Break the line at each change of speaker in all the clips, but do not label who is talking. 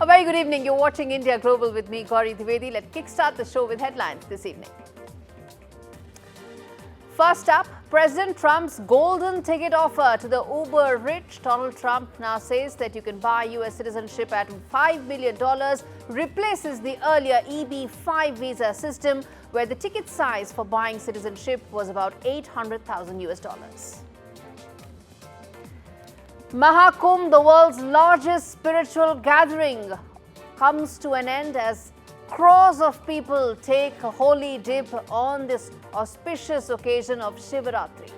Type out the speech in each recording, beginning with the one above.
A very good evening. You're watching India Global with me, Gaurie Dwivedi. Let's kickstart the show with headlines this evening. First up, President Trump's golden ticket offer to the uber-rich. Donald Trump now says that you can buy U.S. citizenship at $5 million, replaces the earlier EB-5 visa system, where the ticket size for buying citizenship was about $800,000 US. Maha Kumbh, the world's largest spiritual gathering, comes to an end as crores of people take a holy dip on this auspicious occasion of Shivaratri.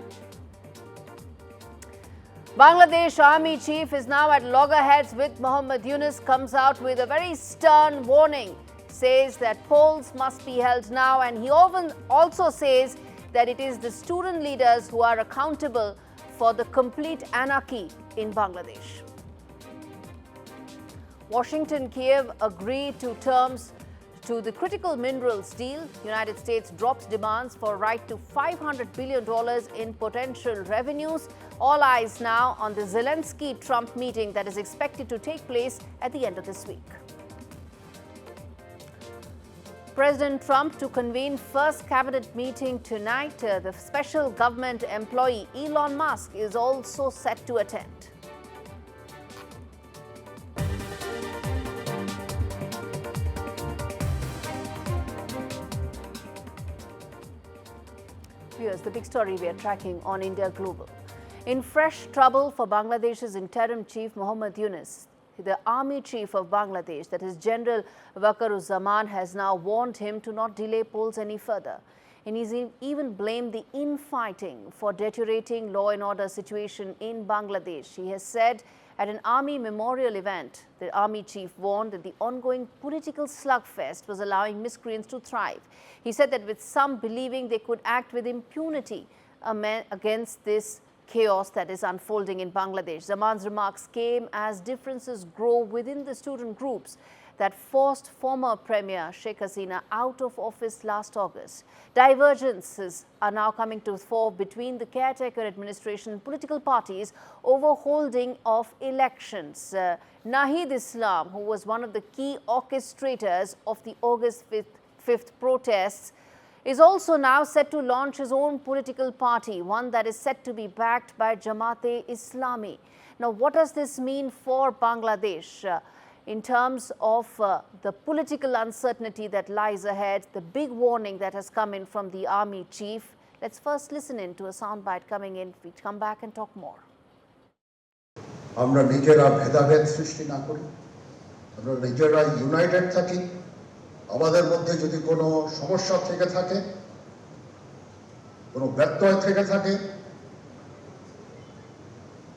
Bangladesh Army Chief is now at loggerheads with Muhammad Yunus, comes out with a very stern warning, says that polls must be held now, and he also says that it is the student leaders who are accountable for the complete anarchy in Bangladesh. Washington, Kyiv agreed to terms to the critical minerals deal. United States drops demands for a right to $500 billion in potential revenues. All eyes now on the Zelensky-Trump meeting that is expected to take place at the end of this week. President Trump to convene first cabinet meeting tonight. The special government employee Elon Musk is also set to attend. Here's the big story we are tracking on India Global. In fresh trouble for Bangladesh's interim chief Muhammad Yunus, the army chief of Bangladesh, that is General Waqaruzzaman, has now warned him to not delay polls any further. And he's even blamed the infighting for deteriorating law and order situation in Bangladesh. He has said at an army memorial event, the army chief warned that the ongoing political slugfest was allowing miscreants to thrive. He said that with some believing they could act with impunity against this chaos that is unfolding in Bangladesh. Zaman's remarks came as differences grow within the student groups that forced former Premier Sheikh Hasina out of office last August. Divergences are now coming to the fore between the caretaker administration and political parties over holding of elections. Nahid Islam, who was one of the key orchestrators of the August 5th protests, is also now set to launch his own political party, one that is set to be backed by Jamaat-e-Islami. Now, what does this mean for Bangladesh in terms of the political uncertainty that lies ahead, the big warning that has come in from the army chief? Let's first listen in to a soundbite coming in. We come back and talk more.
আমরা নিজেরা ভেদাভেদ সৃষ্টি না করি, আমরা নিজেরা United থাকি। আমাদের মধ্যে যদি কোনো সমস্যা থেকে থাকে, কোনো ব্যত্যয় থেকে থাকে,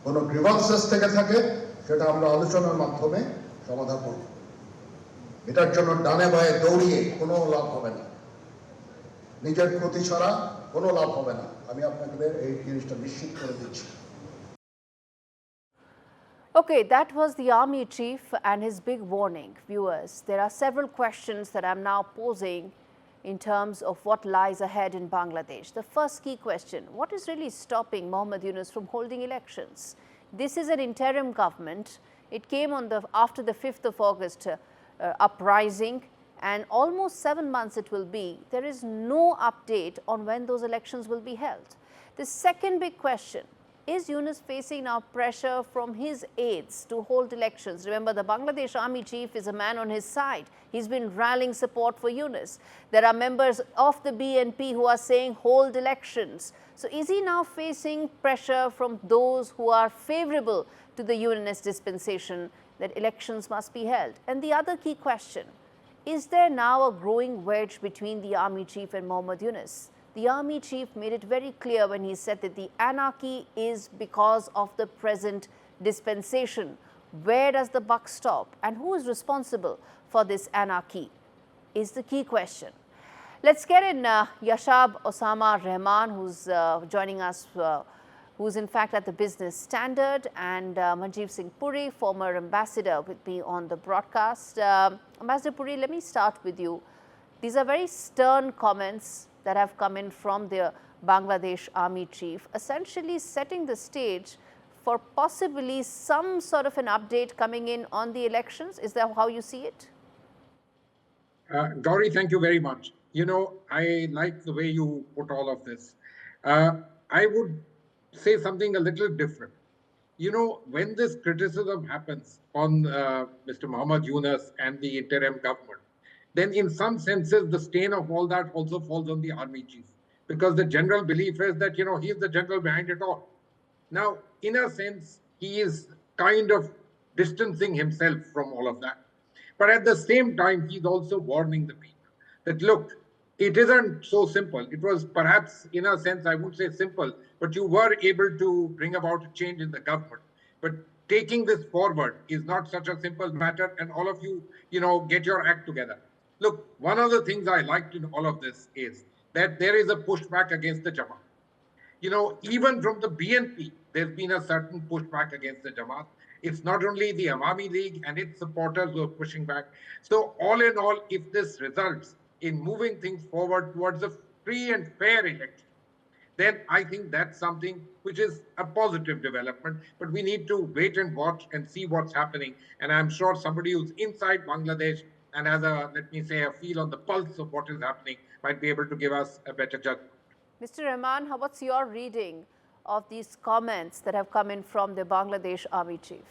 কোনো গ্রিভান্সেস থেকে থাকে, সেটা আমরা আলোচনার মাধ্যমে সমাধান করব। এটার জন্য ডানে বায়ে দৌড়িয়ে কোনো লাভ হবে না, নিজের ক্ষতি ছাড়া কোনো লাভ হবে না, আমি আপনাদের এই জিনিসটা নিশ্চিত করে দিচ্ছি।
Okay, that was the army chief and his big warning. Viewers, there are several questions that I'm now posing in terms of what lies ahead in Bangladesh. The first key question, what is really stopping Muhammad Yunus from holding elections? This is an interim government. It came on after the 5th of August uprising, and almost 7 months it will be. There is no update on when those elections will be held. The second big question, is Yunus facing now pressure from his aides to hold elections? Remember, the Bangladesh army chief is a man on his side. He's been rallying support for Yunus. There are members of the BNP who are saying hold elections. So is he now facing pressure from those who are favorable to the Yunus dispensation that elections must be held? And the other key question, is there now a growing wedge between the army chief and Muhammad Yunus? The army chief made it very clear when he said that the anarchy is because of the present dispensation. Where does the buck stop? And who is responsible for this anarchy is the key question. Let's get in Yashab Osama Rehman, who's joining us, who's in fact at the Business Standard, and Manjeev Singh Puri, former ambassador, with me on the broadcast. Ambassador Puri, let me start with you. These are very stern comments that have come in from the Bangladesh army chief, essentially setting the stage for possibly some sort of an update coming in on the elections? Is that how you see it?
Gaurie, thank you very much. You know, I like the way you put all of this. I would say something a little different. You know, when this criticism happens on Mr. Muhammad Yunus and the interim government, then in some senses, the stain of all that also falls on the army chief, because the general belief is that, you know, he's the general behind it all. Now, in a sense, he is kind of distancing himself from all of that. But at the same time, he's also warning the people that, look, it isn't so simple. It was perhaps, in a sense, I would say simple, but you were able to bring about a change in the government. But taking this forward is not such a simple matter, and all of you, you know, get your act together. Look, one of the things I liked in all of this is that there is a pushback against the Jamaat. You know, even from the BNP, there's been a certain pushback against the Jamaat. It's not only the Awami League and its supporters who are pushing back. So all in all, if this results in moving things forward towards a free and fair election, then I think that's something which is a positive development. But we need to wait and watch and see what's happening. And I'm sure somebody who's inside Bangladesh and has a, let me say, a feel on the pulse of what is happening might be able to give us a better judgment.
Mr. Rahman, what's your reading of these comments that have come in from the Bangladesh Army Chief?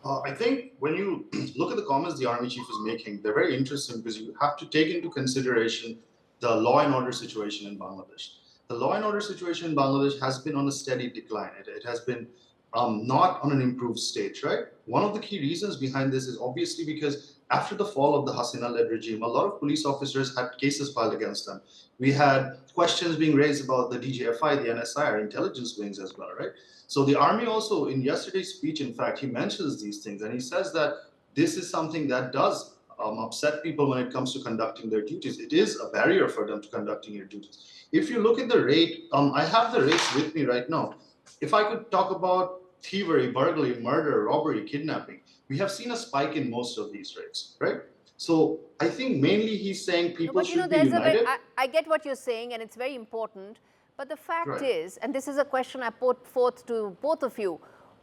I think when you look at the comments the Army Chief is making, they're very interesting because you have to take into consideration the law and order situation in Bangladesh. The law and order situation in Bangladesh has been on a steady decline. It has been not on an improved state, right? One of the key reasons behind this is obviously because after the fall of the Hasina-led regime, a lot of police officers had cases filed against them. We had questions being raised about the DGFI, the NSI, our intelligence wings as well, right? So the army also, in yesterday's speech, in fact, he mentions these things and he says that this is something that does upset people when it comes to conducting their duties. It is a barrier for them to conducting their duties. If you look at the rate, I have the rates with me right now. If I could talk about thievery, burglary, murder, robbery, kidnapping, we have seen a spike in most of these rates, right? So I think mainly he's saying people should be united.
I get what you're saying, and it's very important. But the fact
Right.
is, and this is a question I put forth to both of you,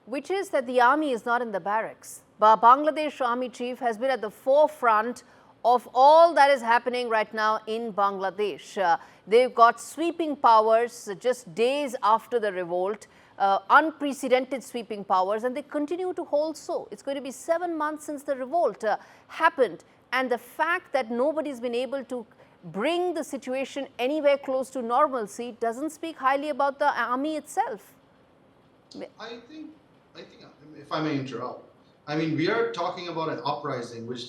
which is that the army is not in the barracks. Bangladesh Army Chief has been at the forefront of all that is happening right now in Bangladesh. They've got sweeping powers just days after the revolt. Unprecedented sweeping powers, and they continue to hold so. It's going to be 7 months since the revolt happened, and the fact that nobody's been able to bring the situation anywhere close to normalcy doesn't speak highly about the army itself.
I think, if I may interrupt, I mean, we are talking about an uprising which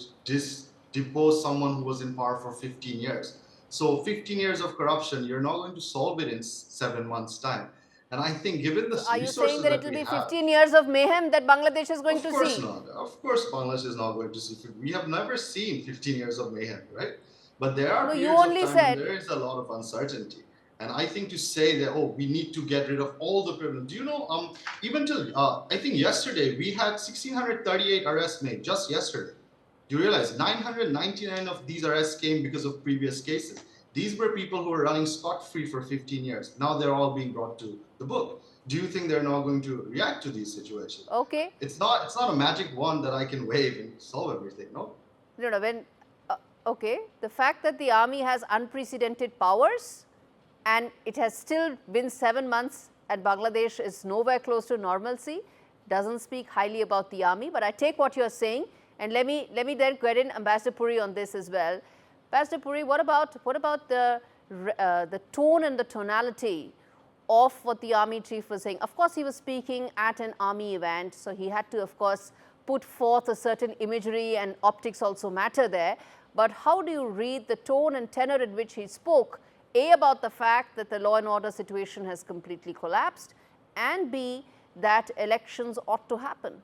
deposed someone who was in power for 15 years. So 15 years of corruption, you're not going to solve it in 7 months' time. And I think given the
Are you saying that it will be 15
have,
years of mayhem that Bangladesh is going to see?
Of course not. Of course Bangladesh is not going to see. We have never seen 15 years of mayhem, right? But there are periods of time when there is a lot of uncertainty. And I think to say that, oh, we need to get rid of all the problems. Do you know, even till, I think yesterday, we had 1,638 arrests made, just yesterday. Do you realize 999 of these arrests came because of previous cases? These were people who were running scot-free for 15 years. Now they're all being brought to the book. Do you think they're not going to react to these situations?
Okay.
It's not a magic wand that I can wave and solve everything, no?
No, okay. The fact that the army has unprecedented powers and it has still been 7 months and Bangladesh is nowhere close to normalcy doesn't speak highly about the army. But I take what you're saying, and let me then get in Ambassador Puri on this as well. Ambassador Puri, what about the tone and the tonality of what the army chief was saying? Of course, he was speaking at an army event, so he had to, of course, put forth a certain imagery, and optics also matter there. But how do you read the tone and tenor in which he spoke, A, about the fact that the law and order situation has completely collapsed, and B, that elections ought to happen?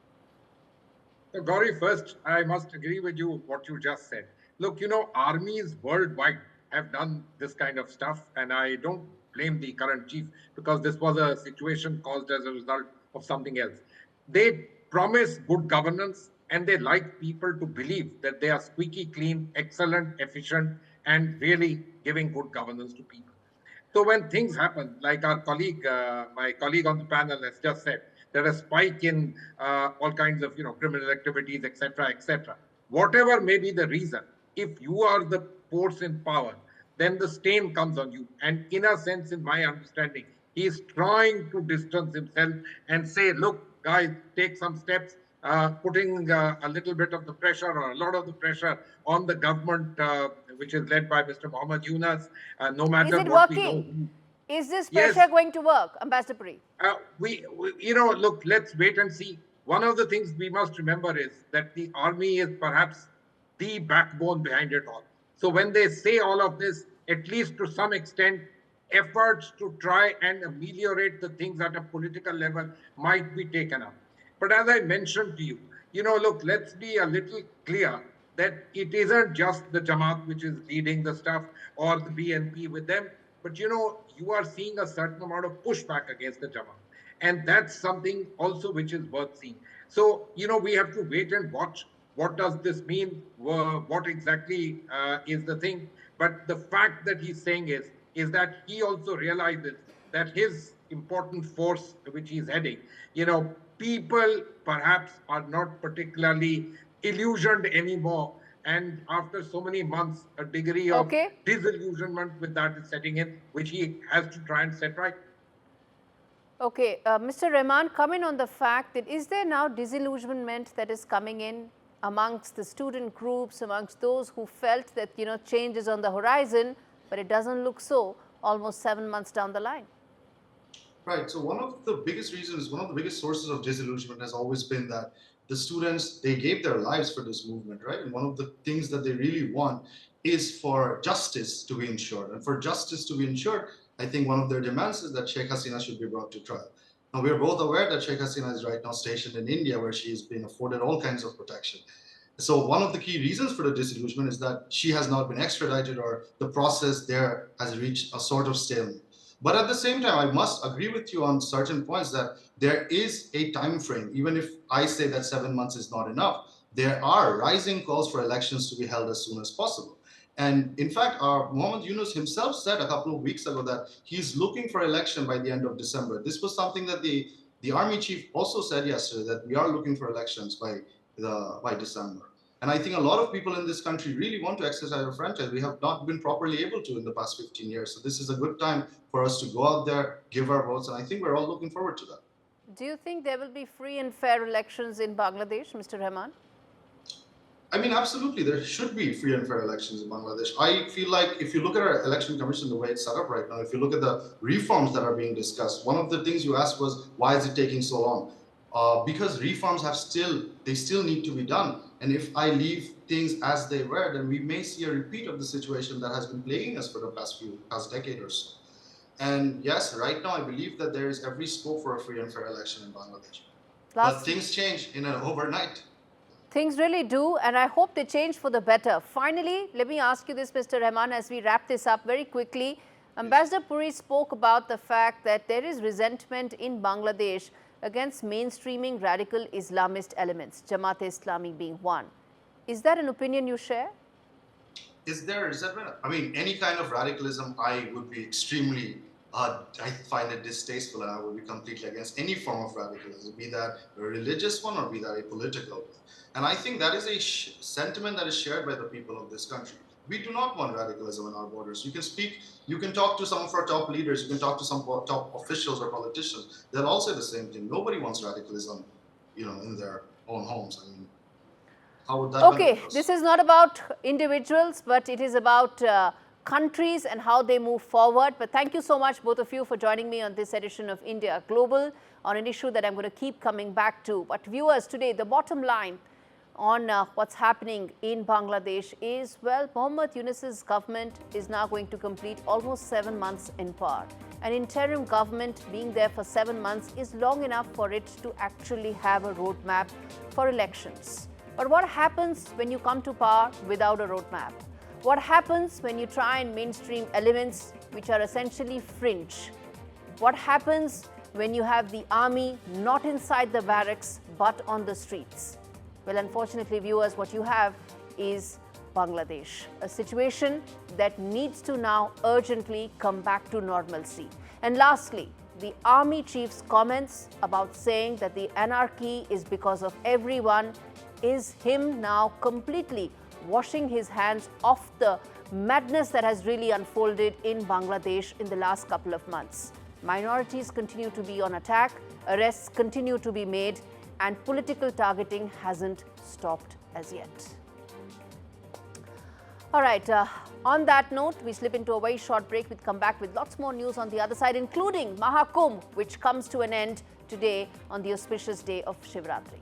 So, Gaurie, first, I must agree with you what you just said. Look, you know, armies worldwide have done this kind of stuff, and I don't blame the current chief because this was a situation caused as a result of something else. They promise good governance, and they like people to believe that they are squeaky clean, excellent, efficient, and really giving good governance to people. So when things happen, like our colleague, my colleague on the panel has just said, there is a spike in all kinds of criminal activities, etc., etc. Whatever may be the reason, if you are the force in power, then the stain comes on you. And in a sense, in my understanding, he is trying to distance himself and say, look, guys, take some steps, putting a little bit of the pressure or a lot of the pressure on the government, which is led by Mr. Mohammed Yunus, no
Is
matter
it
what we know.
working? Is this
Yes,
pressure going to work, Ambassador Puri?
look, let's wait and see. One of the things we must remember is that the army is perhaps the backbone behind it all. So when they say all of this, at least to some extent, efforts to try and ameliorate the things at a political level might be taken up. But as I mentioned to you, look, let's be a little clear that it isn't just the Jamaat which is leading the stuff or the BNP with them, but you are seeing a certain amount of pushback against the Jamaat. And that's something also which is worth seeing. So, we have to wait and watch. What does this mean? What exactly is the thing? But the fact that he's saying is that he also realizes that his important force, which he's heading, people perhaps are not particularly illusioned anymore. And after so many months, a degree of disillusionment with that is setting in, which he has to try and set right.
Okay, Mr. Rahman, comment on the fact that is there now disillusionment that is coming in amongst the student groups, amongst those who felt that, change is on the horizon, but it doesn't look so almost 7 months down the line?
Right. So one of the biggest reasons, one of the biggest sources of disillusionment has always been that the students, they gave their lives for this movement, right? And one of the things that they really want is for justice to be ensured. And for justice to be ensured, I think one of their demands is that Sheikh Hasina should be brought to trial. Now, we are both aware that Sheikh Hasina is right now stationed in India, where she is being afforded all kinds of protection. So one of the key reasons for the disillusionment is that she has not been extradited, or the process there has reached a sort of stalemate. But at the same time, I must agree with you on certain points that there is a time frame. Even if I say that 7 months is not enough, there are rising calls for elections to be held as soon as possible. And in fact, Mohammed Yunus himself said a couple of weeks ago that he's looking for election by the end of December. This was something that the army chief also said yesterday, that we are looking for elections by December. And I think a lot of people in this country really want to exercise our franchise. We have not been properly able to in the past 15 years. So this is a good time for us to go out there, give our votes, and I think we're all looking forward to that.
Do you think there will be free and fair elections in Bangladesh, Mr. Rahman?
I mean, absolutely. There should be free and fair elections in Bangladesh. I feel like if you look at our election commission, the way it's set up right now, if you look at the reforms that are being discussed, one of the things you asked was, why is it taking so long? Because reforms still need to be done. And if I leave things as they were, then we may see a repeat of the situation that has been plaguing us for the past decade or so. And yes, right now I believe that there is every scope for a free and fair election in Bangladesh. But things change in an overnight.
Things really do, and I hope they change for the better. Finally, let me ask you this, Mr. Rahman, as we wrap this up very quickly. Ambassador Puri spoke about the fact that there is resentment in Bangladesh against mainstreaming radical Islamist elements, Jamaat-e-Islami being one. Is that an opinion you share?
Is there resentment? I mean, any kind of radicalism, I would be extremely, I find it distasteful, and I would be completely against any form of radicalism, be that a religious one or be that a political one. And I think that is a sentiment that is shared by the people of this country. We do not want radicalism in our borders. You can talk to some of our top leaders, you can talk to some top officials or politicians. They'll all say the same thing. Nobody wants radicalism, in their own homes. I mean, how would that
Okay, this is not about individuals, but it is about countries and how they move forward. But thank you so much, both of you, for joining me on this edition of India Global on an issue that I'm going to keep coming back to. But viewers, today, the bottom line on what's happening in Bangladesh is, well, Mohammed Yunus's government is now going to complete almost 7 months in power. An interim government being there for 7 months is long enough for it to actually have a roadmap for elections. But what happens when you come to power without a roadmap? What happens when you try and mainstream elements which are essentially fringe? What happens when you have the army not inside the barracks but on the streets? Well, unfortunately, viewers, what you have is Bangladesh, a situation that needs to now urgently come back to normalcy. And lastly, the army chief's comments about saying that the anarchy is because of everyone is him now completely washing his hands off the madness that has really unfolded in Bangladesh in the last couple of months. Minorities continue to be on attack, arrests continue to be made, and political targeting hasn't stopped as yet. All right, on that note, we slip into a very short break. We'll come back with lots more news on the other side, including Maha Kumbh, which comes to an end today on the auspicious day of Shivratri.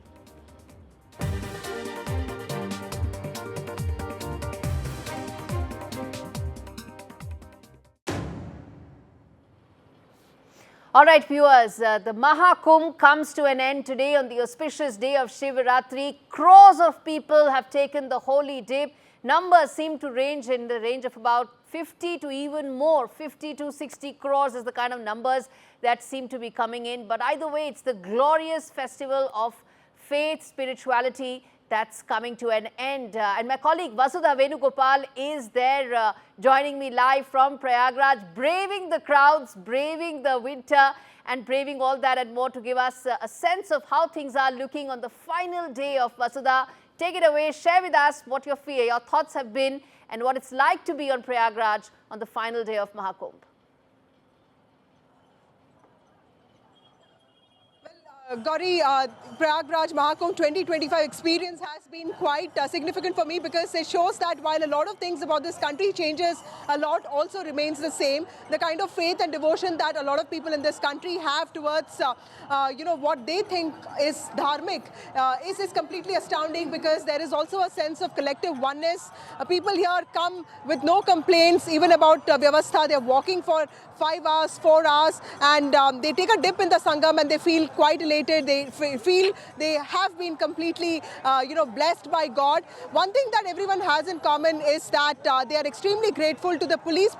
All right, viewers, the Maha Kumbh comes to an end today on the auspicious day of Shivratri. Crores of people have taken the holy dip. Numbers seem to range in the range of about 50 to even more. 50 to 60 crores is the kind of numbers that seem to be coming in. But either way, it's the glorious festival of faith, spirituality that's coming to an end. And my colleague Vasudha Venugopal is there joining me live from Prayagraj, braving the crowds, braving the winter and braving all that and more to give us a sense of how things are looking on the final day of Vasudha. Take it away, share with us what your thoughts have been and what it's like to be on Prayagraj on the final day of Maha Kumbh.
Gaurie, Prayagraj Maha Kumbh 2025 experience has been quite significant for me because it shows that while a lot of things about this country changes, a lot also remains the same. The kind of faith and devotion that a lot of people in this country have towards, what they think is dharmic is completely astounding because there is also a sense of collective oneness. People here come with no complaints even about Vyavastha. They're walking for 5 hours, 4 hours, and they take a dip in the Sangam and they feel quite elated. They feel they have been completely, blessed by God. One thing that everyone has in common is that they are extremely grateful to the police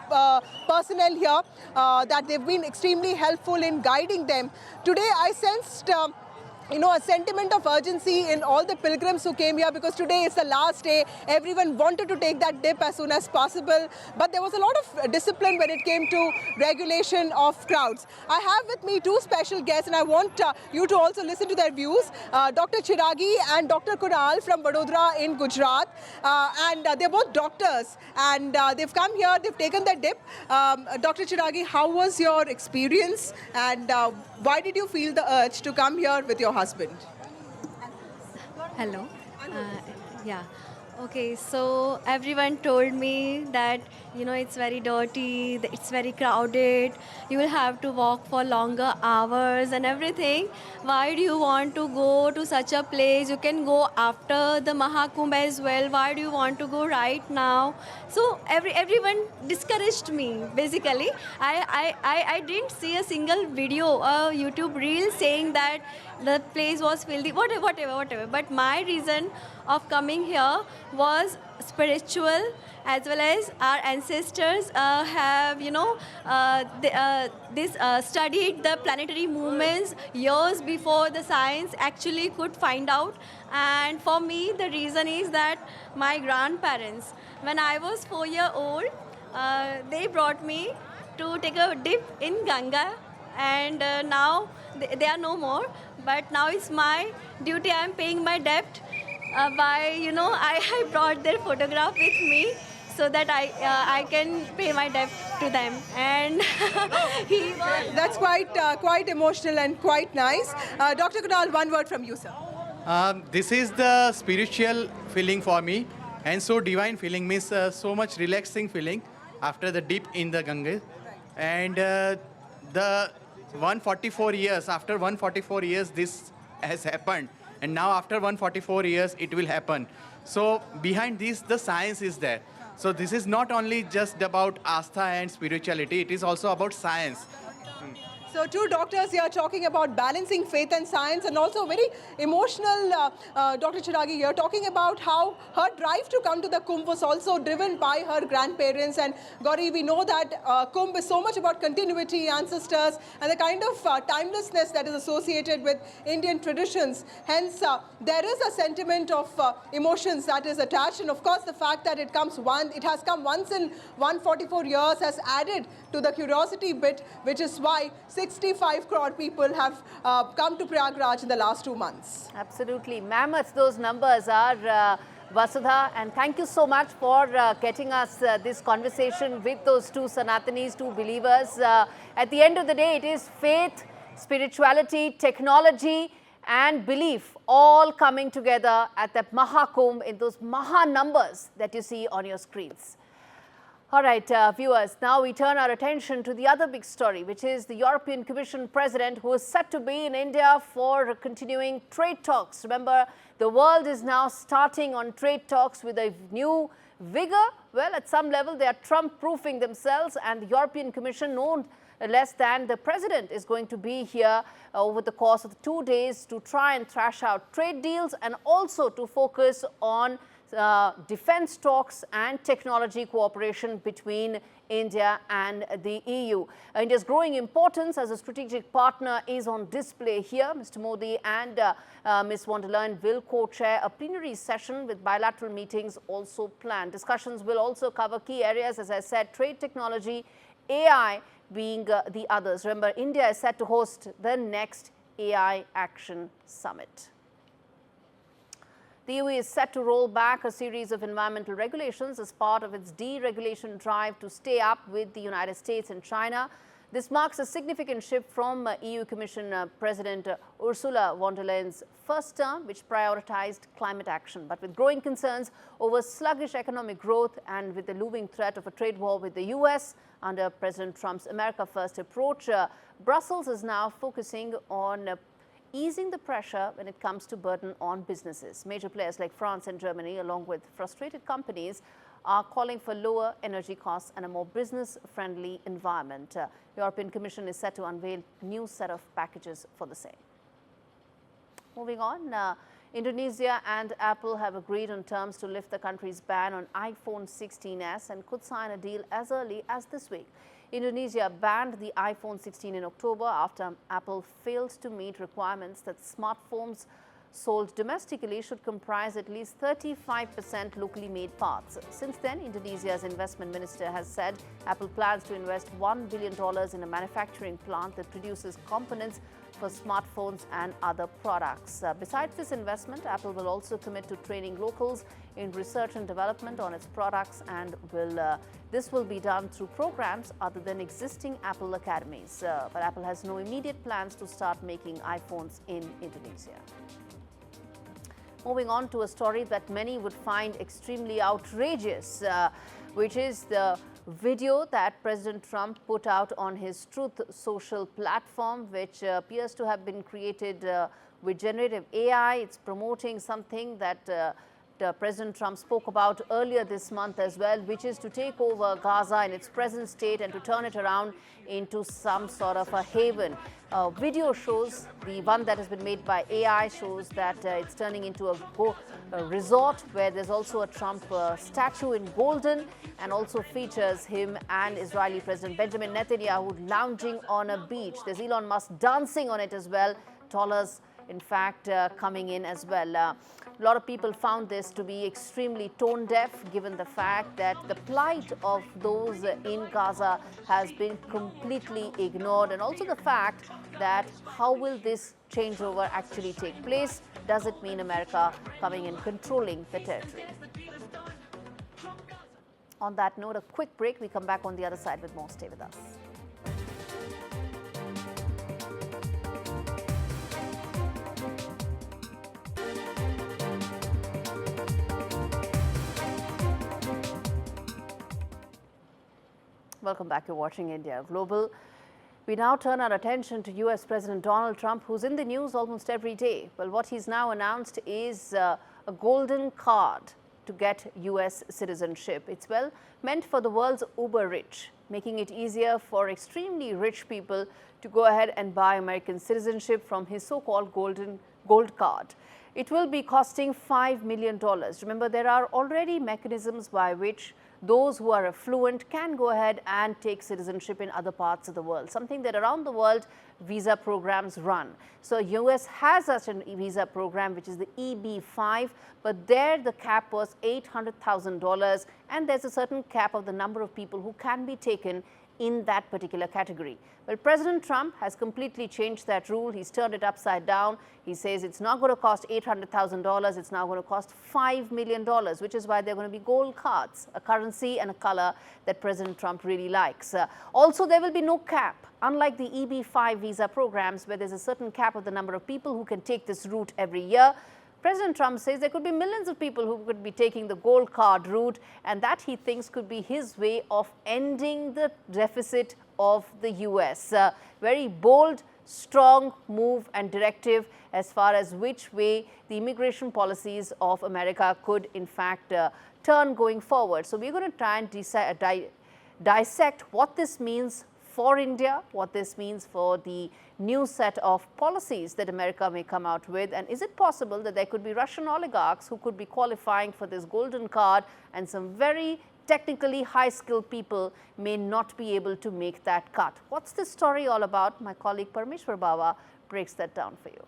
personnel here, that they've been extremely helpful in guiding them. Today, I sensed a sentiment of urgency in all the pilgrims who came here because today is the last day. Everyone wanted to take that dip as soon as possible, but there was a lot of discipline when it came to regulation of crowds. I have with me two special guests and I want you to also listen to their views. Dr. Chiragi and Dr. Kunal from Vadodara in Gujarat, and they're both doctors and they've come here, they've taken their dip. Dr. Chiragi, how was your experience and why did you feel the urge to come here with your husband?
Hello. Yeah. Okay, so everyone told me that, it's very dirty, it's very crowded, you will have to walk for longer hours and everything. Why do you want to go to such a place? You can go after the Maha Kumbh as well. Why do you want to go right now? So everyone discouraged me, basically. I didn't see a single video, YouTube reel saying that the place was filthy, whatever. But my reason of coming here was spiritual, as well as our ancestors have, studied the planetary movements years before the science actually could find out. And for me, the reason is that my grandparents, when I was 4-year-old, they brought me to take a dip in Ganga, and now they are no more. But now it's my duty. I'm paying my debt I brought their photograph with me so that I can pay my debt to them. And
that's quite emotional and quite nice. Dr. Kunal, one word from you, sir.
This is the spiritual feeling for me, and so divine feeling means so much relaxing feeling after the dip in the Ganga. And the 144 years, after 144 years, this has happened. And now after 144 years, it will happen. So behind this, the science is there. So this is not only just about astha and spirituality, it is also about science.
So two doctors here talking about balancing faith and science, and also very emotional, Dr. Chiragi here, talking about how her drive to come to the Kumbh was also driven by her grandparents. And Gaurie, we know that Kumbh is so much about continuity, ancestors, and the kind of timelessness that is associated with Indian traditions. Hence, there is a sentiment of emotions that is attached. And of course, the fact that it has come once in 144 years has added to the curiosity bit, which is why 65 crore people have come to Prayagraj in the last 2 months.
Absolutely. Mammoth, those numbers are, Vasudha. And thank you so much for getting us this conversation with those two Sanatanis, two believers. At the end of the day, it is faith, spirituality, technology, and belief all coming together at the Maha Kumbh in those Maha numbers that you see on your screens. All right, viewers, now we turn our attention to the other big story, which is the European Commission President, who is set to be in India for continuing trade talks. Remember, the world is now starting on trade talks with a new vigor. Well, at some level, they are Trump-proofing themselves, and the European Commission, no less than the President, is going to be here over the course of 2 days to try and thrash out trade deals and also to focus on defense talks and technology cooperation between India and the EU. India's growing importance as a strategic partner is on display here. Mr. Modi and Ms. von der Leyen will co-chair a plenary session with bilateral meetings also planned. Discussions will also cover key areas, as I said, trade, technology, AI being the others. Remember, India is set to host the next AI Action Summit. The EU is set to roll back a series of environmental regulations as part of its deregulation drive to stay up with the United States and China. This marks a significant shift from EU Commission President Ursula von der Leyen's first term, which prioritized climate action. But with growing concerns over sluggish economic growth and with the looming threat of a trade war with the US under President Trump's America First approach, Brussels is now focusing on easing the pressure when it comes to burden on businesses. Major players like France and Germany, along with frustrated companies, are calling for lower energy costs and a more business-friendly environment. The European Commission is set to unveil a new set of packages for the same. Moving on, Indonesia and Apple have agreed on terms to lift the country's ban on iPhone 16s and could sign a deal as early as this week. Indonesia banned the iPhone 16 in October after Apple failed to meet requirements that smartphones sold domestically should comprise at least 35% locally made parts. Since then, Indonesia's investment minister has said Apple plans to invest $1 billion in a manufacturing plant that produces components for smartphones and other products. Besides this investment, Apple will also commit to training locals in research and development on its products, and this will be done through programs other than existing Apple academies. But Apple has no immediate plans to start making iPhones in Indonesia. Moving on to a story that many would find extremely outrageous, which is the video that President Trump put out on his Truth Social platform, which appears to have been created with generative AI. It's promoting something that President Trump spoke about earlier this month as well, which is to take over Gaza in its present state and to turn it around into some sort of a haven. Video shows, the one that has been made by AI shows that it's turning into a resort where there's also a Trump statue in golden, and also features him and Israeli President Benjamin Netanyahu lounging on a beach. There's Elon Musk dancing on it as well, dollars in fact coming in as well. A lot of people found this to be extremely tone deaf, given the fact that the plight of those in Gaza has been completely ignored, and also the fact that how will this changeover actually take place? Does it mean America coming and controlling the territory? On that note, a quick break. We come back on the other side with more. Stay with us. Welcome back. You're watching India Global. We now turn our attention to US President Donald Trump, who's in the news almost every day. Well, what he's now announced is a golden card to get US citizenship. It's meant for the world's uber rich, making it easier for extremely rich people to go ahead and buy American citizenship from his so-called gold card. It will be costing $5 million. Remember, there are already mechanisms by which those who are affluent can go ahead and take citizenship in other parts of the world, something that around the world visa programs run. So US has such a visa program, which is the EB-5, but there the cap was $800,000, and there's a certain cap of the number of people who can be taken in that particular category. Well, President Trump has completely changed that rule. He's turned it upside down. He says it's not going to cost $800,000. It's now going to cost $5 million, which is why they're going to be gold cards, a currency and a color that President Trump really likes. Also, there will be no cap, unlike the EB-5 visa programs, where there's a certain cap of the number of people who can take this route every year. President Trump says there could be millions of people who could be taking the gold card route, and that he thinks could be his way of ending the deficit of the US. Very bold, strong move and directive as far as which way the immigration policies of America could in fact turn going forward. So we're going to try and dissect what this means for India, what this means for the new set of policies that America may come out with, and is it possible that there could be Russian oligarchs who could be qualifying for this golden card, and some very technically high-skilled people may not be able to make that cut. What's this story all about? My colleague Parmeshwar Bawa breaks that down for you.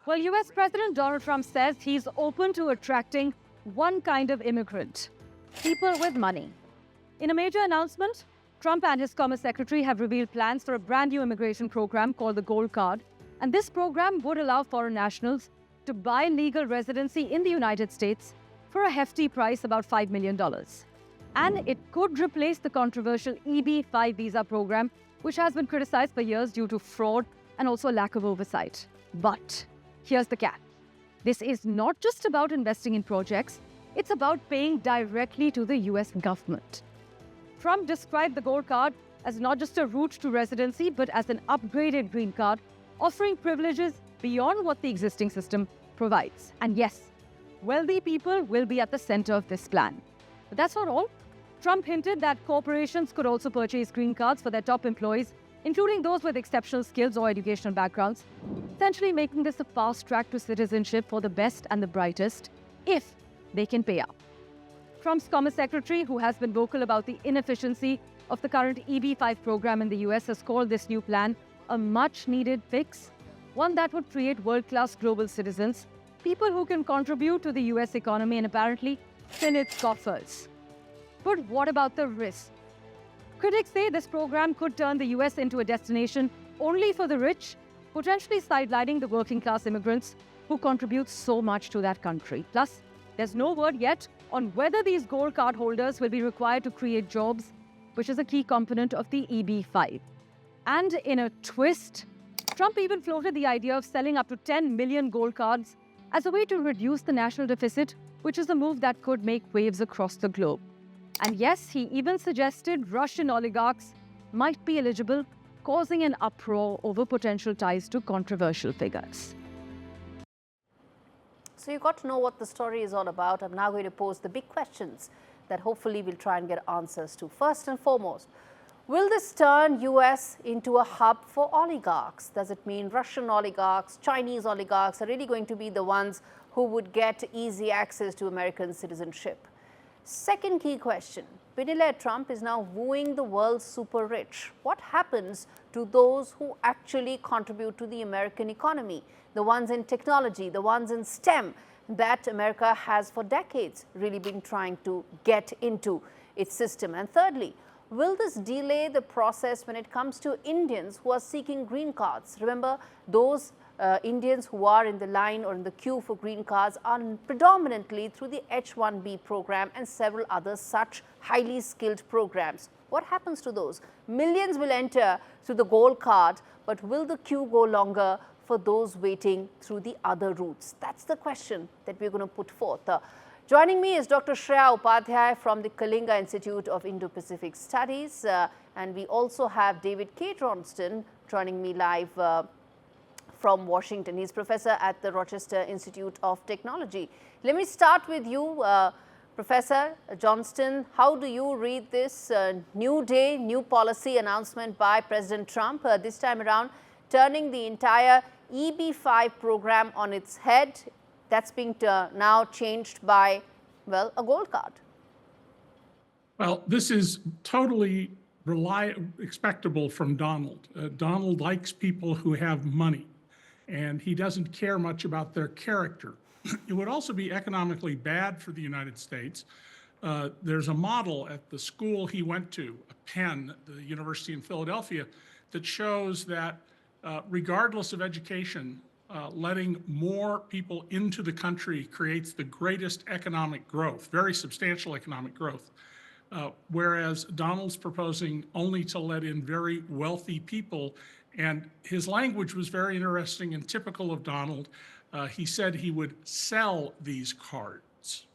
Well, US President Donald Trump says he's open to attracting one kind of immigrant: people with money. In a major announcement, Trump and his Commerce Secretary have revealed plans for a brand new immigration program called the Gold Card. And this program would allow foreign nationals to buy legal residency in the United States for a hefty price, about $5 million. And it could replace the controversial EB-5 visa program, which has been criticized for years due to fraud and also lack of oversight. But here's the catch. This is not just about investing in projects, it's about paying directly to the US government. Trump described the Gold Card as not just a route to residency, but as an upgraded green card, offering privileges beyond what the existing system provides. And yes, wealthy people will be at the center of this plan. But that's not all. Trump hinted that corporations could also purchase green cards for their top employees, including those with exceptional skills or educational backgrounds, essentially making this a fast track to citizenship for the best and the brightest, if they can pay up. Trump's Commerce Secretary, who has been vocal about the inefficiency of the current EB-5 program in the US, has called this new plan a much-needed fix, one that would create world-class global citizens, people who can contribute to the US economy and apparently fill its coffers. But what about the risk? Critics say this program could turn the US into a destination only for the rich, potentially sidelining the working-class immigrants who contribute so much to that country. Plus, there's no word yet on whether these gold card holders will be required to create jobs, which is a key component of the EB-5. And in a twist, Trump even floated the idea of selling up to 10 million gold cards as a way to reduce the national deficit, which is a move that could make waves across the globe. And yes, he even suggested Russian oligarchs might be eligible, causing an uproar over potential ties to controversial figures.
So you got to know what the story is all about. I'm now going to pose the big questions that hopefully we'll try and get answers to. First and foremost, will this turn US into a hub for oligarchs? Does it mean Russian oligarchs, Chinese oligarchs are really going to be the ones who would get easy access to American citizenship? Second key question, billionaire Trump is now wooing the world's super rich. What happens to those who actually contribute to the American economy? The ones in technology, the ones in STEM that America has for decades really been trying to get into its system. And thirdly, will this delay the process when it comes to Indians who are seeking green cards? Remember, those Indians who are in the line or in the queue for green cards are predominantly through the H-1B program and several other such highly skilled programs. What happens to those? Millions will enter through the gold card, but will the queue go longer for those waiting through the other routes? That's the question that we're going to put forth. Joining me is Dr. Shreya Upadhyay from the Kalinga Institute of Indo-Pacific Studies, and we also have David K. Johnston joining me live from Washington. He's professor at the Rochester Institute of Technology. Let me start with you, Professor Johnston, how do you read this new day, new policy announcement by President Trump, this time around turning the entire EB-5 program on its head? That's being now changed by, well, a gold card.
Well, this is totally expectable from Donald. Donald likes people who have money, and he doesn't care much about their character. It would also be economically bad for the United States. There's a model at the school he went to, Penn, the University in Philadelphia, that shows that regardless of education, letting more people into the country creates the greatest economic growth, very substantial economic growth. Whereas Donald's proposing only to let in very wealthy people. And his language was very interesting and typical of Donald. He said he would sell these cards.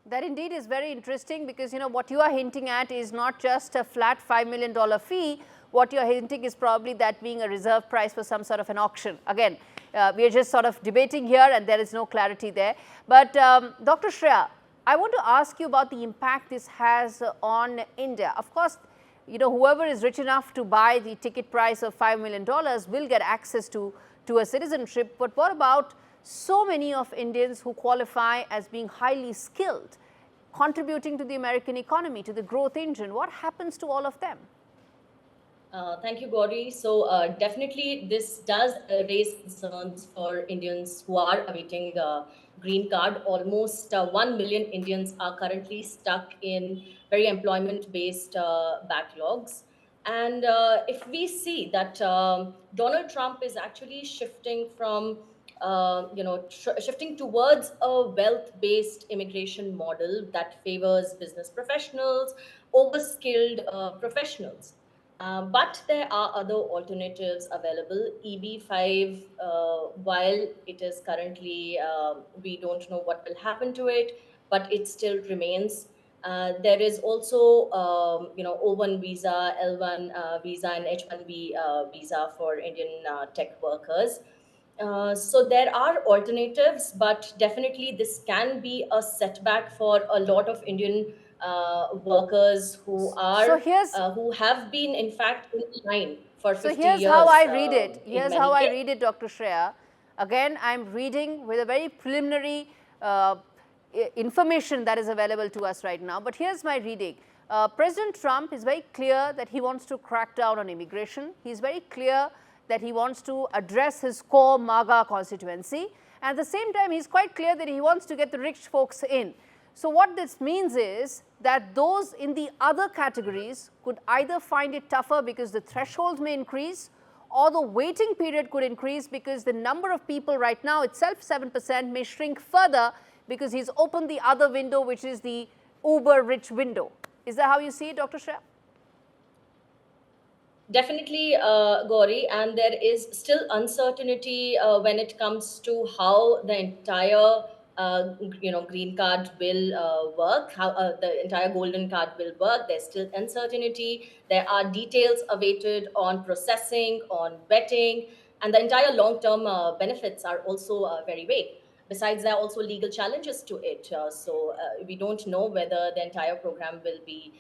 That indeed is very interesting because, you know, what you are hinting at is not just a flat $5 million fee. What you're hinting is probably that being a reserve price for some sort of an auction. Again, we are just sort of debating here and there is no clarity there. But Dr. Shreya, I want to ask you about the impact this has on India. Of course, you know, whoever is rich enough to buy the ticket price of $5 million will get access to a citizenship. But what about so many of Indians who qualify as being highly skilled, contributing to the American economy, to the growth engine? What happens to all of them?
Thank you, Gaurie. So definitely this does raise concerns for Indians who are awaiting green card. Almost 1 million Indians are currently stuck in very employment-based backlogs. And if we see that Donald Trump is actually shifting from, shifting towards a wealth-based immigration model that favors business professionals over skilled professionals. But there are other alternatives available. EB-5, while it is currently, we don't know what will happen to it, but it still remains. There is also, O1 visa, L1 visa, and H1B visa for Indian tech workers. So there are alternatives, but definitely this can be a setback for a lot of Indian workers who are who have been in fact in line for 50 years.
So here's how I read it. Here's how I read it, Dr. Shreya. Again, I'm reading with a very preliminary information that is available to us right now. But here's my reading. President Trump is very clear that he wants to crack down on immigration. He's very clear that he wants to address his core MAGA constituency. And at the same time, he's quite clear that he wants to get the rich folks in. So what this means is that those in the other categories could either find it tougher because the threshold may increase, or the waiting period could increase because the number of people right now itself 7% may shrink further because he's opened the other window, which is the uber rich window. Is that how you see it, Dr. Shreya?
Definitely, Gaurie, and there is still uncertainty when it comes to how the entire green card will work, how the entire golden card will work. There's still uncertainty. There are details awaited on processing, on vetting, and the entire long-term benefits are also very vague. Besides, there are also legal challenges to it. So we don't know whether the entire program will be,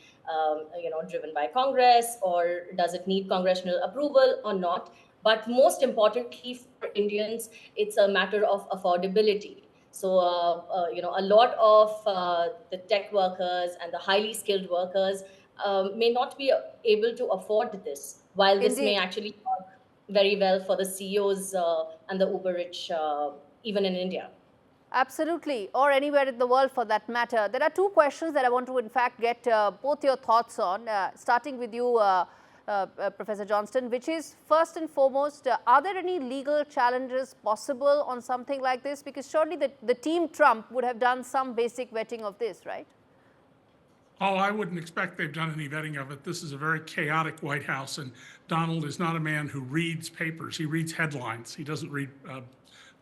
driven by Congress, or does it need congressional approval or not. But most importantly for Indians, it's a matter of affordability. So, a lot of the tech workers and the highly skilled workers may not be able to afford this, while this may actually work very well for the CEOs and the uber rich, even in India.
Absolutely, or anywhere in the world for that matter. There are two questions that I want to in fact get both your thoughts on, starting with you, Professor Johnston, which is first and foremost, are there any legal challenges possible on something like this? Because surely the team Trump would have done some basic vetting of this, right?
Oh, I wouldn't expect they've done any vetting of it. This is a very chaotic White House, and Donald is not a man who reads papers. He reads headlines. He doesn't read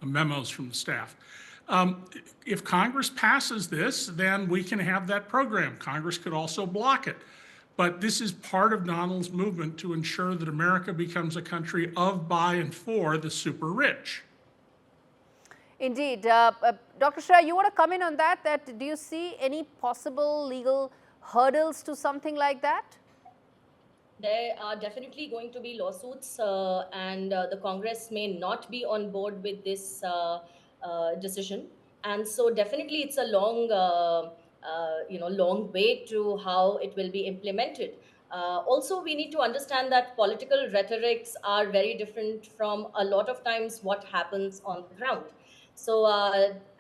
memos from the staff. If Congress passes this, then we can have that program. Congress could also block it. But this is part of Donald's movement to ensure that America becomes a country of, by, and for the super rich.
Indeed. Dr. Shreya, you want to come in on that? Do you see any possible legal hurdles to something like that?
There are definitely going to be lawsuits, and the Congress may not be on board with this decision. And so, definitely, it's a long way to how it will be implemented. Also, we need to understand that political rhetorics are very different from a lot of times what happens on the ground. So,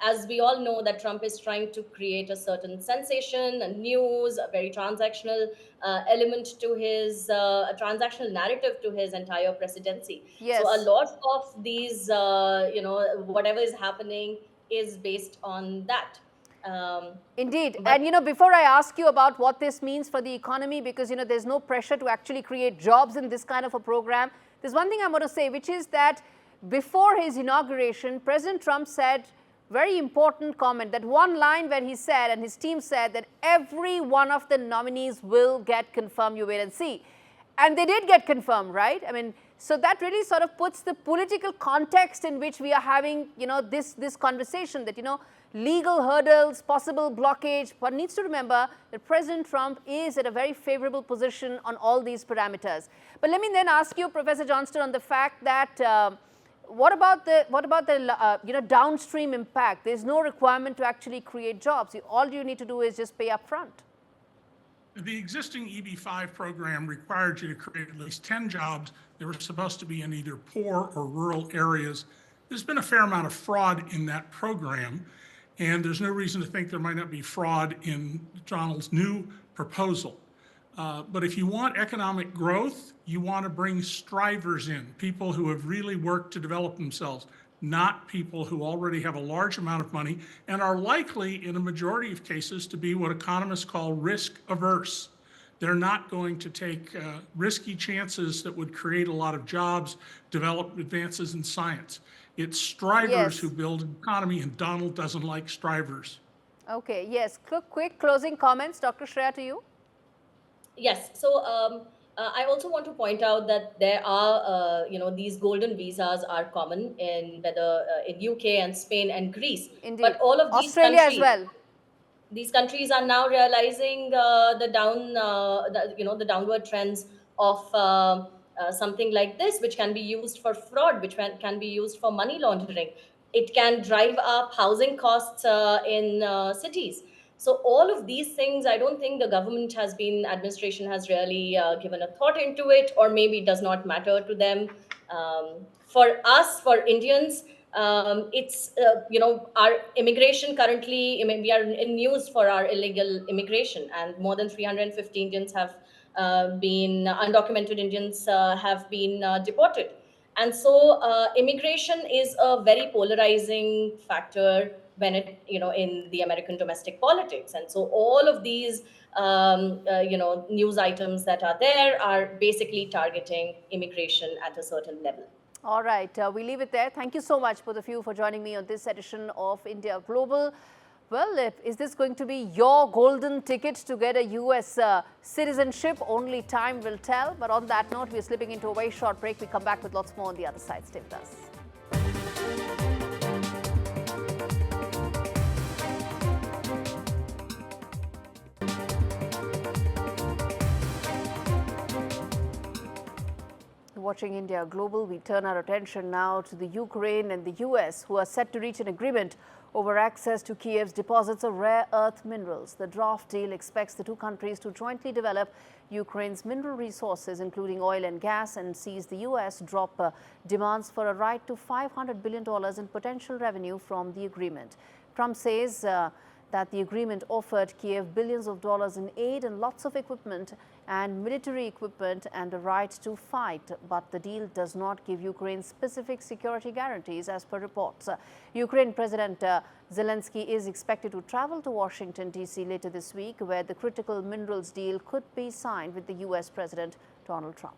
as we all know, that Trump is trying to create a certain sensation, a news, a very transactional element to his a transactional narrative to his entire presidency.
Yes.
So, a lot of these, whatever is happening is based on that.
Indeed. And before I ask you about what this means for the economy, because there's no pressure to actually create jobs in this kind of a program, there's one thing I'm going to say, which is that before his inauguration, President Trump said very important comment, that one line where he said, and his team said, that every one of the nominees will get confirmed, you wait and see. And they did get confirmed, right? I mean, so that really sort of puts the political context in which we are having, this conversation, that, legal hurdles, possible blockage. One needs to remember that President Trump is at a very favorable position on all these parameters. But let me then ask you, Professor Johnston, on the fact that what about the downstream impact? There's no requirement to actually create jobs. All you need to do is just pay up front.
The existing EB-5 program required you to create at least 10 jobs. They were supposed to be in either poor or rural areas. There's been a fair amount of fraud in that program, and there's no reason to think there might not be fraud in Donald's new proposal. But if you want economic growth, you want to bring strivers in, people who have really worked to develop themselves, not people who already have a large amount of money and are likely, in a majority of cases, to be what economists call risk averse. They're not going to take risky chances that would create a lot of jobs, develop advances in science. It's strivers who build an economy, and Donald doesn't like strivers.
Okay, yes. Quick closing comments. Dr. Shreya, to you.
Yes. So I also want to point out that there are, these golden visas are common in whether in UK and Spain and Greece.
Indeed.
But all of these
Australia
countries,
as well.
These countries are now realizing the downward trends of something like this, which can be used for fraud, which can be used for money laundering. It can drive up housing costs in cities. So all of these things, I don't think the administration has really given a thought into it, or maybe it does not matter to them. For us, for Indians, it's, our immigration currently, we are in news for our illegal immigration, and more than 350 Indians have undocumented Indians have been deported. And so immigration is a very polarizing factor when in the American domestic politics. And so all of these, news items that are there are basically targeting immigration at a certain level.
All right, we leave it there. Thank you so much, both of you, for joining me on this edition of India Global. Well, is this going to be your golden ticket to get a US citizenship? Only time will tell. But on that note, we're slipping into a very short break. We come back with lots more on the other side. Stay with us. Watching India Global, we turn our attention now to the Ukraine and the US, who are set to reach an agreement over access to Kyiv's deposits of rare earth minerals. The draft deal expects the two countries to jointly develop Ukraine's mineral resources, including oil and gas, and sees the US drop demands for a right to $500 billion in potential revenue from the agreement. Trump says that the agreement offered Kyiv billions of dollars in aid and lots of equipment and military equipment and a right to fight. But the deal does not give Ukraine specific security guarantees, as per reports. Ukraine President Zelensky is expected to travel to Washington, D.C. later this week, where the critical minerals deal could be signed with the U.S. President Donald Trump.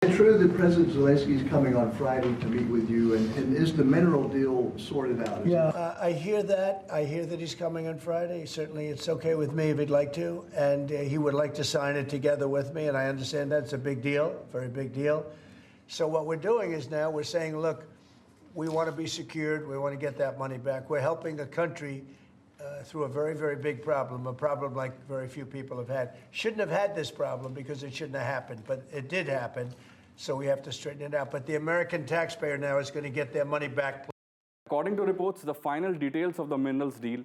Is it true that President Zelensky is coming on Friday to meet with you, and is the mineral deal sorted out?
Yeah, I hear that. I hear that he's coming on Friday. Certainly, it's okay with me if he'd like to, and he would like to sign it together with me, and I understand that's a big deal, very big deal. So what we're doing is now we're saying, look, we want to be secured. We want to get that money back. We're helping a country through a very, very big problem, a problem like very few people have had. Shouldn't have had this problem because it shouldn't have happened, but it did happen, so we have to straighten it out. But the American taxpayer now is going to get their money back.
According to reports, the final details of the minerals deal,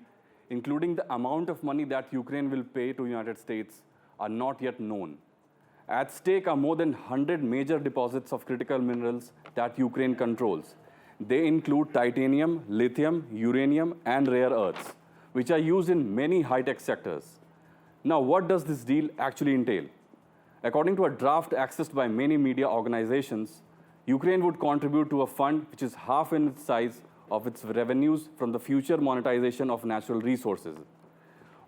including the amount of money that Ukraine will pay to the United States, are not yet known. At stake are more than 100 major deposits of critical minerals that Ukraine controls. They include titanium, lithium, uranium, and rare earths, which are used in many high-tech sectors. Now, what does this deal actually entail? According to a draft accessed by many media organizations, Ukraine would contribute to a fund which is half in its size of its revenues from the future monetization of natural resources.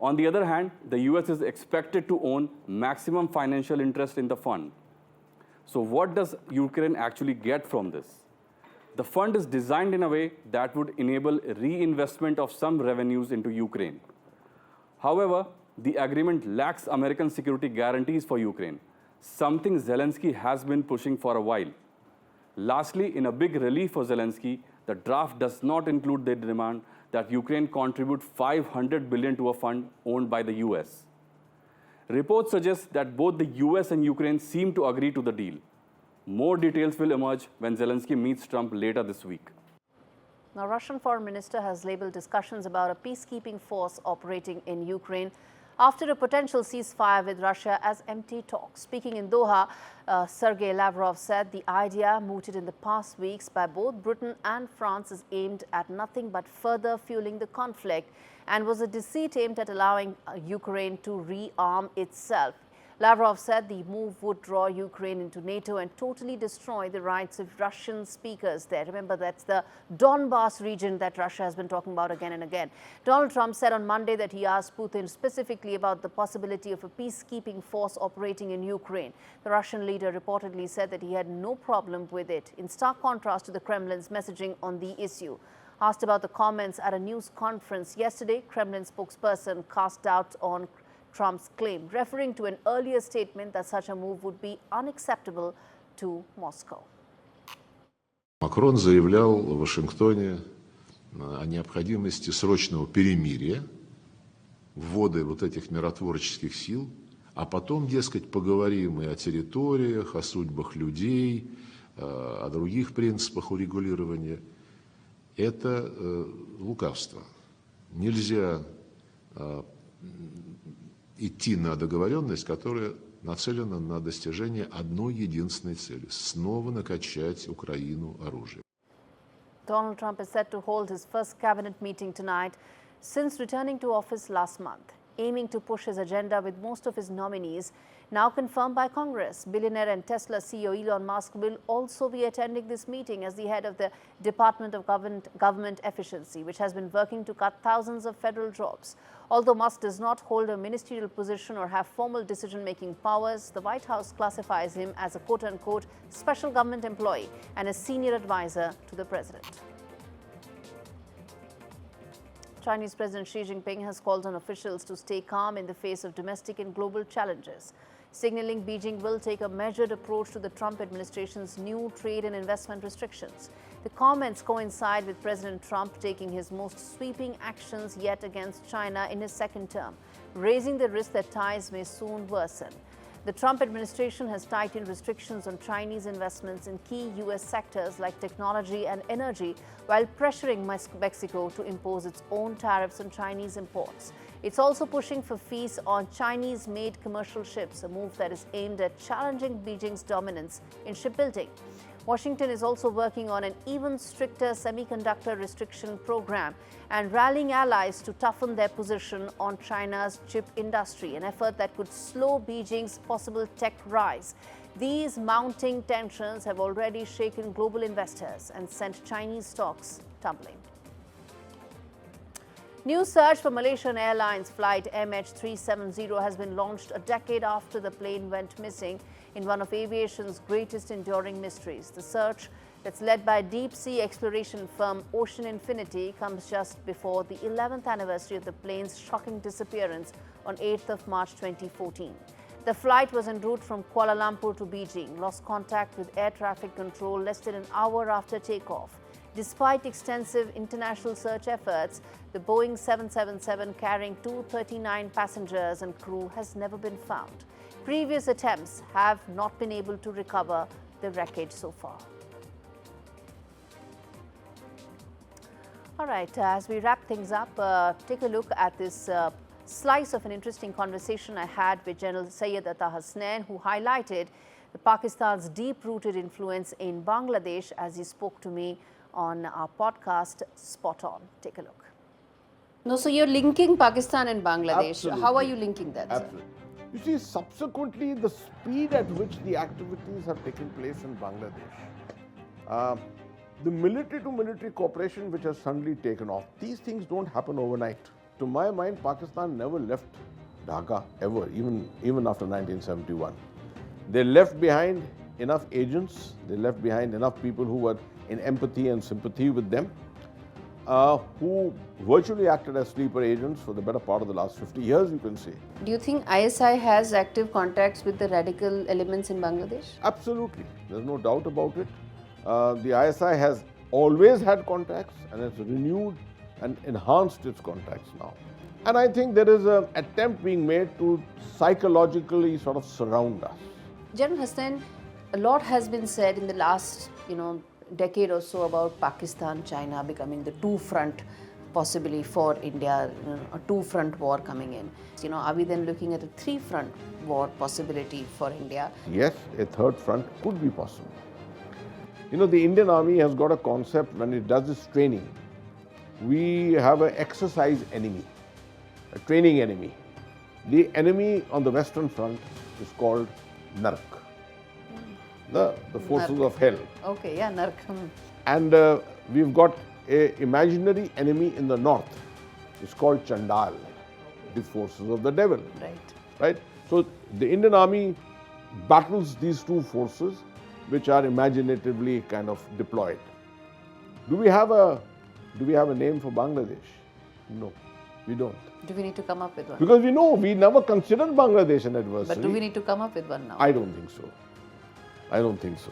On the other hand, the US is expected to own maximum financial interest in the fund. So what does Ukraine actually get from this? The fund is designed in a way that would enable reinvestment of some revenues into Ukraine. However, the agreement lacks American security guarantees for Ukraine, something Zelensky has been pushing for a while. Lastly, in a big relief for Zelensky, the draft does not include the demand that Ukraine contribute $500 billion to a fund owned by the US. Reports suggest that both the US and Ukraine seem to agree to the deal. More details will emerge when Zelensky meets Trump later this week.
Now, Russian Foreign Minister has labeled discussions about a peacekeeping force operating in Ukraine after a potential ceasefire with Russia as empty talk. Speaking in Doha, Sergei Lavrov said the idea mooted in the past weeks by both Britain and France is aimed at nothing but further fueling the conflict and was a deceit aimed at allowing Ukraine to rearm itself. Lavrov said the move would draw Ukraine into NATO and totally destroy the rights of Russian speakers there. Remember, that's the Donbas region that Russia has been talking about again and again. Donald Trump said on Monday that he asked Putin specifically about the possibility of a peacekeeping force operating in Ukraine. The Russian leader reportedly said that he had no problem with it, in stark contrast to the Kremlin's messaging on the issue. Asked about the comments at a news conference yesterday, Kremlin spokesperson cast doubt on Trump's claim, referring to an earlier statement that such a move would be unacceptable to Moscow.
Макрон заявлял в Вашингтоне о необходимости срочного перемирия, ввода вот этих миротворческих сил, а потом, дескать, поговорим и о территориях, о судьбах людей, о других принципах урегулирования. Это лукавство. Нельзя идти на договоренность, которая нацелена на достижение одной единственной цели – снова накачать Украину оружием.
Donald Trump is set to hold his first cabinet meeting tonight since returning to office last month, aiming to push his agenda with most of his nominees now confirmed by Congress. Billionaire and Tesla CEO Elon Musk will also be attending this meeting as the head of the Department of Government Efficiency, which has been working to cut thousands of federal jobs. Although Musk does not hold a ministerial position or have formal decision-making powers, the White House classifies him as a quote-unquote special government employee and a senior advisor to the president. Chinese President Xi Jinping has called on officials to stay calm in the face of domestic and global challenges, signaling Beijing will take a measured approach to the Trump administration's new trade and investment restrictions. The comments coincide with President Trump taking his most sweeping actions yet against China in his second term, raising the risk that ties may soon worsen. The Trump administration has tightened restrictions on Chinese investments in key U.S. sectors like technology and energy, while pressuring Mexico to impose its own tariffs on Chinese imports. It's also pushing for fees on Chinese-made commercial ships, a move that is aimed at challenging Beijing's dominance in shipbuilding. Washington is also working on an even stricter semiconductor restriction program and rallying allies to toughen their position on China's chip industry, an effort that could slow Beijing's possible tech rise. These mounting tensions have already shaken global investors and sent Chinese stocks tumbling. New search for Malaysian Airlines flight MH370 has been launched a decade after the plane went missing in one of aviation's greatest enduring mysteries. The search, that's led by deep-sea exploration firm Ocean Infinity, comes just before the 11th anniversary of the plane's shocking disappearance on 8th of March 2014. The flight was en route from Kuala Lumpur to Beijing, lost contact with air traffic control less than an hour after takeoff. Despite extensive international search efforts, the Boeing 777 carrying 239 passengers and crew has never been found. Previous attempts have not been able to recover the wreckage so far. All right, as we wrap things up, take a look at this slice of an interesting conversation I had with General Syed Atta Hasnain, who highlighted Pakistan's deep-rooted influence in Bangladesh as he spoke to me on our podcast, Spot On. Take a look. No, so you're linking Pakistan and Bangladesh.
Absolutely.
How are you linking that, sir?
Absolutely. You see, subsequently, the speed at which the activities have taken place in Bangladesh, the military-to-military cooperation which has suddenly taken off, these things don't happen overnight. To my mind, Pakistan never left Dhaka ever, even after 1971. They left behind enough agents, they left behind enough people who were in empathy and sympathy with them, who virtually acted as sleeper agents for the better part of the last 50 years, you can say.
Do you think ISI has active contacts with the radical elements in Bangladesh?
Absolutely, there's no doubt about it. The ISI has always had contacts and has renewed and enhanced its contacts now. And I think there is an attempt being made to psychologically sort of surround us.
General Hasnain, a lot has been said in the last, decade or so about Pakistan, China becoming the two-front possibly for India, a two-front war coming in. Are we then looking at a three-front war possibility for India?
Yes, a third front could be possible. The Indian Army has got a concept when it does its training. We have an exercise enemy, a training enemy. The enemy on the Western Front is called Nark, the forces
Nark.
of hell.
Okay, yeah, Nark.
And we've got an imaginary enemy in the north. It's called Chandal, the forces of the devil. Right? So the Indian Army battles these two forces which are imaginatively kind of deployed. Do we have a name for Bangladesh? No, we don't.
Do we need to come up with one?
Because we never considered Bangladesh an adversary.
But do we need to come up with one now?
I don't think so. I don't think so.